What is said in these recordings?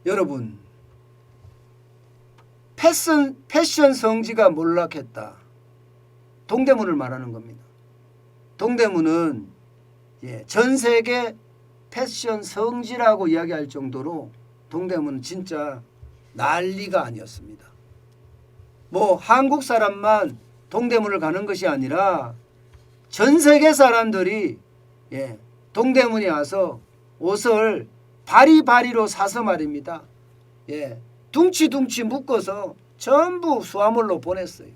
여러분, 패션 성지가 몰락했다. 동대문을 말하는 겁니다. 동대문은 전 세계 패션 성지라고 이야기할 정도로 동대문은 진짜 난리가 아니었습니다. 뭐 한국 사람만 동대문을 가는 것이 아니라 전 세계 사람들이 동대문에 와서 옷을 바리바리로 사서 말입니다. 둥치둥치 묶어서 전부 수화물로 보냈어요.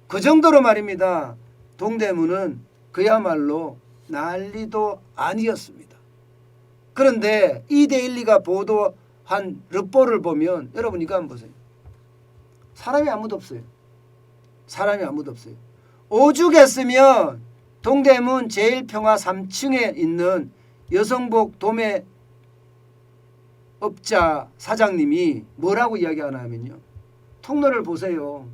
그 정도로 말입니다. 동대문은 그야말로 난리도 아니었습니다. 그런데 이데일리가 보도한 르포를 보면 여러분 이거 한번 보세요. 사람이 아무도 없어요. 사람이 아무도 없어요. 오죽했으면 동대문 제일평화 3층에 있는 여성복 도매 업자 사장님이 뭐라고 이야기하냐면요. 통로를 보세요.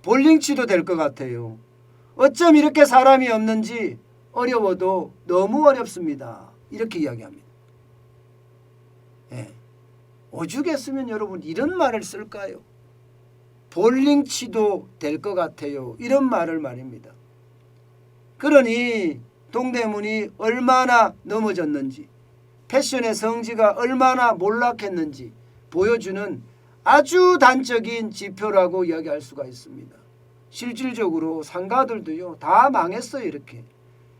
볼링치도 될 것 같아요. 어쩜 이렇게 사람이 없는지 어려워도 너무 어렵습니다. 이렇게 이야기합니다. 오죽했으면 여러분 이런 말을 쓸까요? 볼링치도 될 것 같아요. 이런 말을 말입니다. 그러니 동대문이 얼마나 넘어졌는지 패션의 성지가 얼마나 몰락했는지 보여주는 아주 단적인 지표라고 이야기할 수가 있습니다. 실질적으로 상가들도요 다 망했어요. 이렇게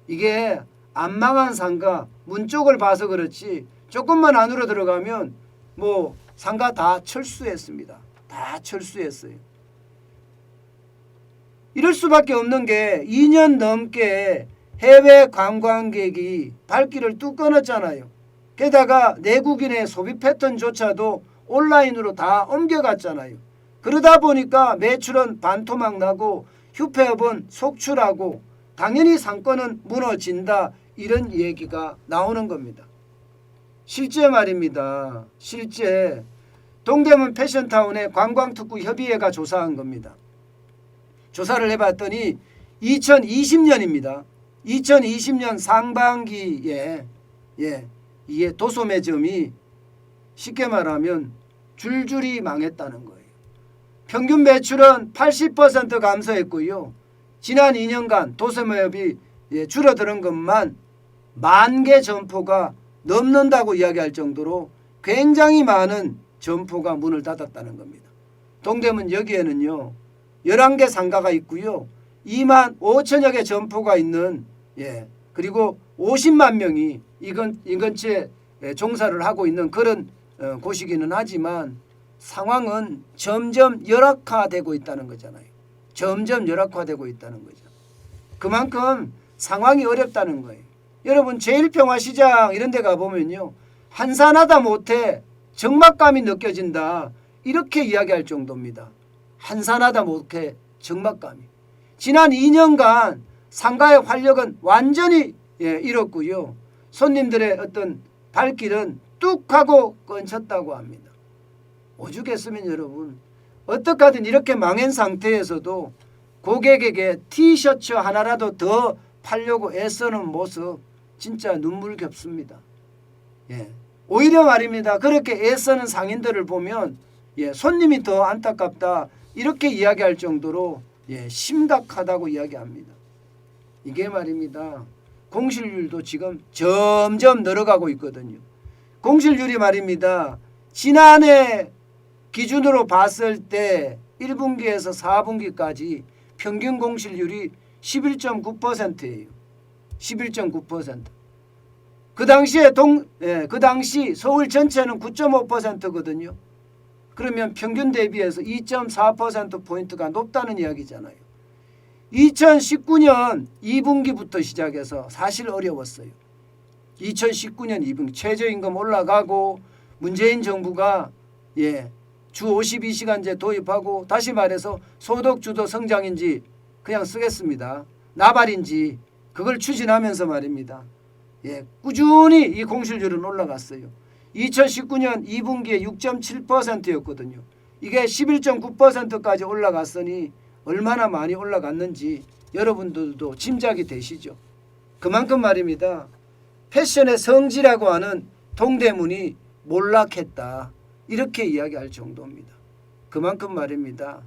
이게 안 망한 상가 문 쪽을 봐서 그렇지 조금만 안으로 들어가면 뭐 상가 다 철수했습니다. 다 철수했어요. 이럴 수밖에 없는 게 2년 넘게 해외 관광객이 발길을 뚝 끊었잖아요. 게다가 내국인의 소비 패턴조차도 온라인으로 다 옮겨갔잖아요. 그러다 보니까 매출은 반토막 나고 휴폐업은 속출하고 당연히 상권은 무너진다. 이런 얘기가 나오는 겁니다. 실제 말입니다. 실제 동대문 패션타운의 관광특구협의회가 조사한 겁니다. 조사를 해봤더니 2020년입니다. 2020년 상반기에 이게 도소매점이 쉽게 말하면 줄줄이 망했다는 거예요. 평균 매출은 80% 감소했고요. 지난 2년간 도소매업이 줄어드는 것만 10,000개 점포가 넘는다고 이야기할 정도로 굉장히 많은 점포가 문을 닫았다는 겁니다. 동대문 여기에는요 11개 상가가 있고요. 25,000여 개 점포가 있는 그리고 50만 명이 이 근처에 종사를 하고 있는 그런 곳이기는 하지만 상황은 점점 열악화되고 있다는 거잖아요. 점점 열악화되고 있다는 거죠. 그만큼 상황이 어렵다는 거예요. 여러분 제일평화시장 이런 데 가보면요. 한산하다 못해 적막감이 느껴진다. 이렇게 이야기할 정도입니다. 한산하다 못해 적막감이. 지난 2년간 상가의 활력은 완전히 잃었고요. 손님들의 어떤 발길은 뚝 하고 끊쳤다고 합니다. 오죽했으면 여러분 어떡하든 이렇게 망한 상태에서도 고객에게 티셔츠 하나라도 더 팔려고 애쓰는 모습 진짜 눈물겹습니다. 오히려 말입니다. 그렇게 애쓰는 상인들을 보면 손님이 더 안타깝다 이렇게 이야기할 정도로 심각하다고 이야기합니다. 이게 말입니다. 공실률도 지금 점점 늘어가고 있거든요. 공실률이 말입니다. 지난해 기준으로 봤을 때 1분기에서 4분기까지 평균 공실률이 11.9%예요. 11.9%. 그 당시 서울 전체는 9.5%거든요. 그러면 평균 대비해서 2.4%포인트가 높다는 이야기잖아요. 2019년 2분기부터 시작해서 사실 어려웠어요. 2019년 2분기 최저임금 올라가고 문재인 정부가 주 52시간제 도입하고 다시 말해서 소득주도 성장인지 그냥 쓰겠습니다. 나발인지 그걸 추진하면서 말입니다. 꾸준히 이 공실률은 올라갔어요. 2019년 2분기에 6.7%였거든요. 이게 11.9%까지 올라갔으니 얼마나 많이 올라갔는지 여러분들도 짐작이 되시죠. 그만큼 말입니다. 패션의 성지라고 하는 동대문이 몰락했다. 이렇게 이야기할 정도입니다. 그만큼 말입니다.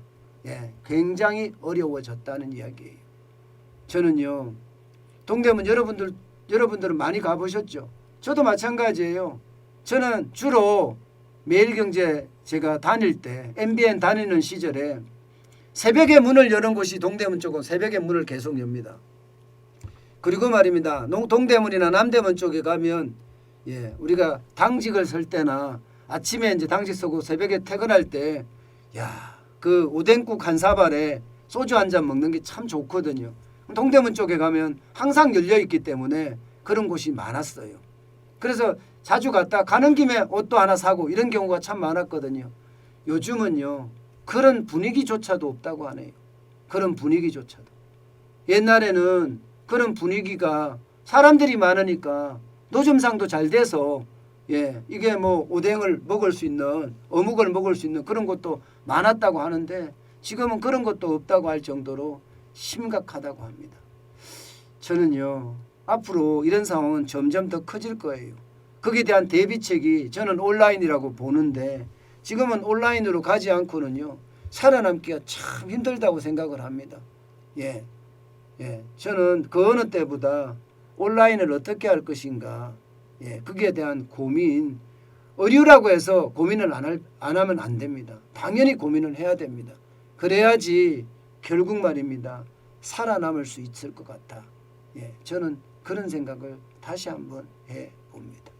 예, 굉장히 어려워졌다는 이야기예요. 저는요, 동대문 여러분들은 많이 가보셨죠? 저도 마찬가지예요. 저는 주로 매일경제 제가 다닐 때 MBN 다니는 시절에 새벽에 문을 여는 곳이 동대문 쪽은 새벽에 문을 계속 엽니다. 그리고 말입니다. 동대문이나 남대문 쪽에 가면 예, 우리가 당직을 설 때나 아침에 이제 당직 서고 새벽에 퇴근할 때 야, 그 오뎅국 한 사발에 소주 한 잔 먹는 게 참 좋거든요. 동대문 쪽에 가면 항상 열려 있기 때문에 그런 곳이 많았어요. 그래서 자주 갔다 가는 김에 옷도 하나 사고 이런 경우가 참 많았거든요. 요즘은요, 그런 분위기조차도 없다고 하네요. 그런 분위기조차도. 옛날에는 그런 분위기가 사람들이 많으니까 노점상도 잘 돼서 예, 이게 뭐 오뎅을 먹을 수 있는 어묵을 먹을 수 있는 그런 것도 많았다고 하는데 지금은 그런 것도 없다고 할 정도로 심각하다고 합니다. 저는요, 앞으로 이런 상황은 점점 더 커질 거예요. 거기에 대한 대비책이 저는 온라인이라고 보는데 지금은 온라인으로 가지 않고는요, 살아남기가 참 힘들다고 생각을 합니다. 예, 예, 저는 그 어느 때보다 온라인을 어떻게 할 것인가, 예, 거기에 대한 고민, 의류라고 해서 고민을 안 하면 안 됩니다. 당연히 고민을 해야 됩니다. 그래야지 결국 말입니다. 살아남을 수 있을 것 같다. 예, 저는 그런 생각을 다시 한번 해봅니다.